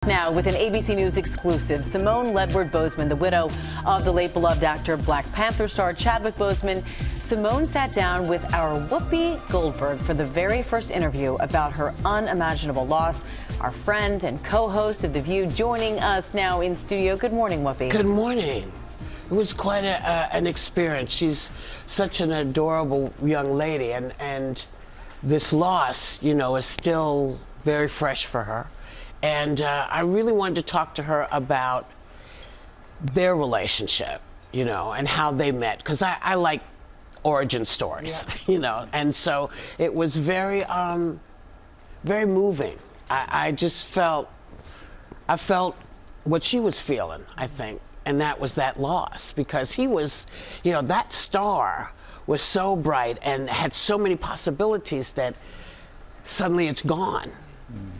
Now, with an ABC News exclusive, Simone Ledward Boseman, the widow of the late beloved actor Black Panther star Chadwick Boseman, Simone sat down with our Whoopi Goldberg for the very first interview about her unimaginable loss. Our friend and co-host of The View joining us now in studio. Good morning, Whoopi. Good morning. It was quite an experience. She's such an adorable young lady, and this loss, you know, is still very fresh for her. And I really wanted to talk to her about their relationship, you know, and how they met, because I like origin stories, you know, and so it was very, very moving. I felt what she was feeling, I think, and that was that loss, because he was, you know, that star was so bright and had so many possibilities that suddenly it's gone.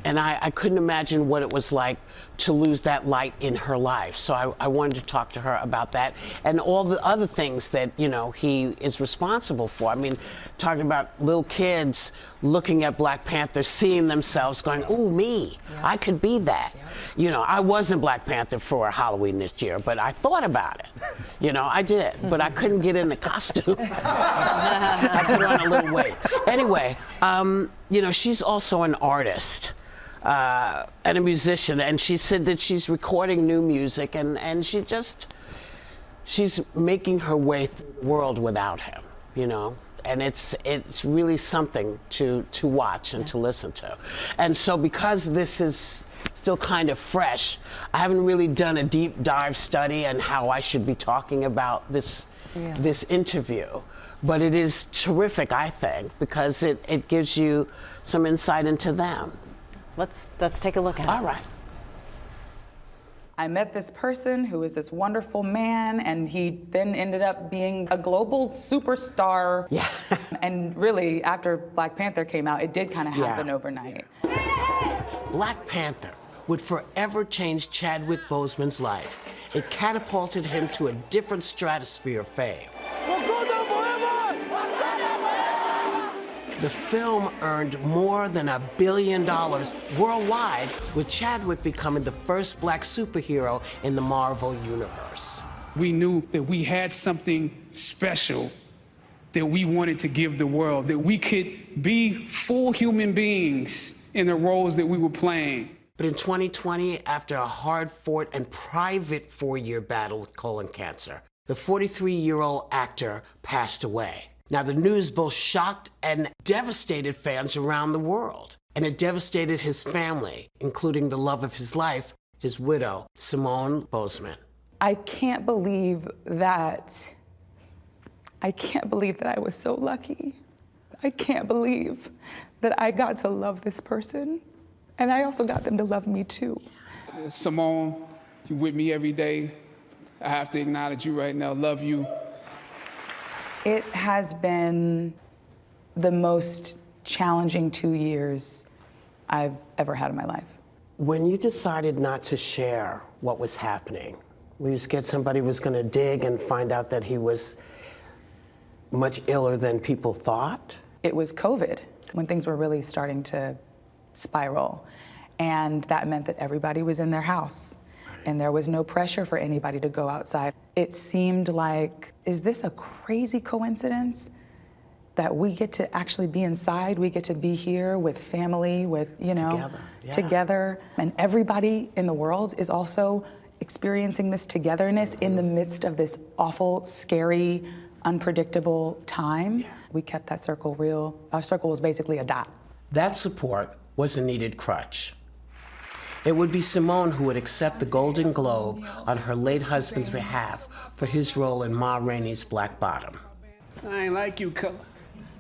And I couldn't imagine what it was like to lose that light in her life. So I wanted to talk to her about that and all the other things that, you know, he is responsible for. I mean, talking about little kids looking at Black Panther, seeing themselves going, ooh, me, I could be that. You know, I wasn't Black Panther for Halloween this year, but I thought about it. You know, I did, but I couldn't get in the costume. I put on a little weight. Anyway, you know, she's also an artist and a musician, and she said that she's recording new music, and she's making her way through the world without him, you know, and it's really something to watch and to listen to. And so because this is still kind of fresh, I haven't really done a deep dive study on how I should be talking about this interview. But it is terrific, I think, because it gives you some insight into them. Let's take a look at it. All right. I met this person who is this wonderful man, and he then ended up being a global superstar. Yeah. And really, after Black Panther came out, it did kind of happen overnight. Black Panther would forever change Chadwick Boseman's life. It catapulted him to a different stratosphere of fame. The film earned more than $1 billion worldwide, with Chadwick becoming the first Black superhero in the Marvel universe. We knew that we had something special that we wanted to give the world, that we could be full human beings in the roles that we were playing. But in 2020, after a hard-fought and private 4-year battle with colon cancer, the 43-year-old actor passed away. Now, the news both shocked and devastated fans around the world, and it devastated his family, including the love of his life, his widow, Simone Boseman. I can't believe that I was so lucky. I can't believe that I got to love this person, and I also got them to love me too. Simone, you're with me every day. I have to acknowledge you right now. Love you. It has been the most challenging 2 years I've ever had in my life. When you decided not to share what was happening, were you scared somebody was going to dig and find out that he was much iller than people thought? It was COVID, when things were really starting to spiral. And that meant that everybody was in their house, and there was no pressure for anybody to go outside. It seemed like, is this a crazy coincidence that we get to actually be inside? We get to be here with family, with, you know, together. And everybody in the world is also experiencing this togetherness in the midst of this awful, scary, unpredictable time. We kept that circle real. Our circle was basically a dot. That support was a needed crutch. It would be Simone who would accept the Golden Globe on her late husband's behalf for his role in Ma Rainey's Black Bottom. I ain't like you, color.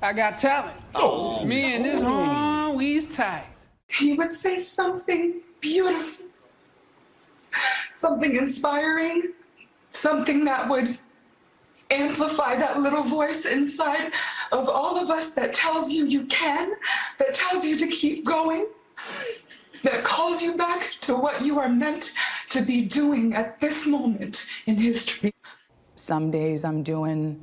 I got talent. Oh, me and this horn, we's tight. He would say something beautiful, something inspiring, something that would amplify that little voice inside of all of us that tells you you can, that tells you to keep going, that calls you back to what you are meant to be doing at this moment in history. Some days I'm doing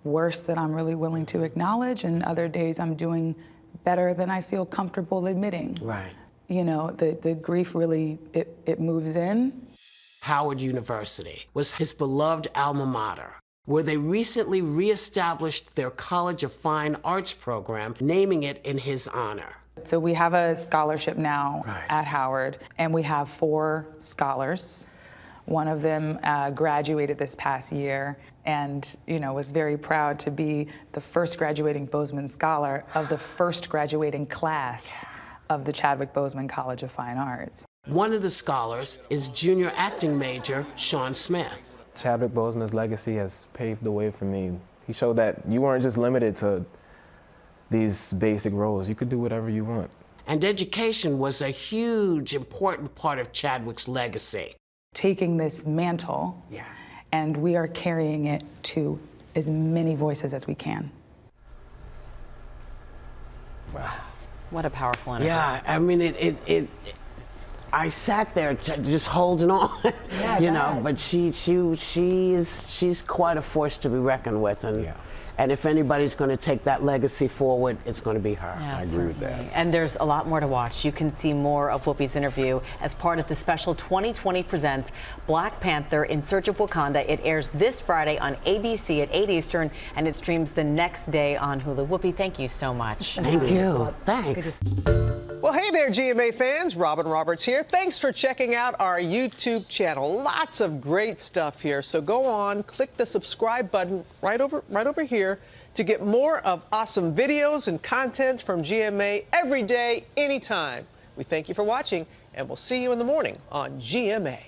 worse than I'm really willing to acknowledge, and other days I'm doing better than I feel comfortable admitting. Right. you know, the grief really, it moves in. Howard University was his beloved alma mater, where they recently reestablished their College of Fine Arts program, naming it in his honor. So we have a scholarship now at Howard, and we have 4 scholars. One of them graduated this past year and, you know, was very proud to be the first graduating Boseman Scholar of the first graduating class of the Chadwick Boseman College of Fine Arts. One of the scholars is junior acting major Sean Smith. Chadwick Boseman's legacy has paved the way for me. He showed that you weren't just limited to these basic roles. You could do whatever you want. And education was a huge, important part of Chadwick's legacy. Taking this mantle, and we are carrying it to as many voices as we can. Wow. What a powerful interview. Yeah, I mean, I sat there just holding on, you know, but she's quite a force to be reckoned with. And if anybody's going to take that legacy forward, it's going to be her. Yeah, I agree with that. And there's a lot more to watch. You can see more of Whoopi's interview as part of the special 2020 Presents Black Panther in Search of Wakanda. It airs this Friday on ABC at 8 Eastern, and it streams the next day on Hulu. Whoopi, thank you so much. Thank you. Thanks. Well, hey there, GMA fans. Robin Roberts here. Thanks for checking out our YouTube channel. Lots of great stuff here. So go on, click the subscribe button right over here to get more of awesome videos and content from GMA every day, anytime. We thank you for watching, and we'll see you in the morning on GMA.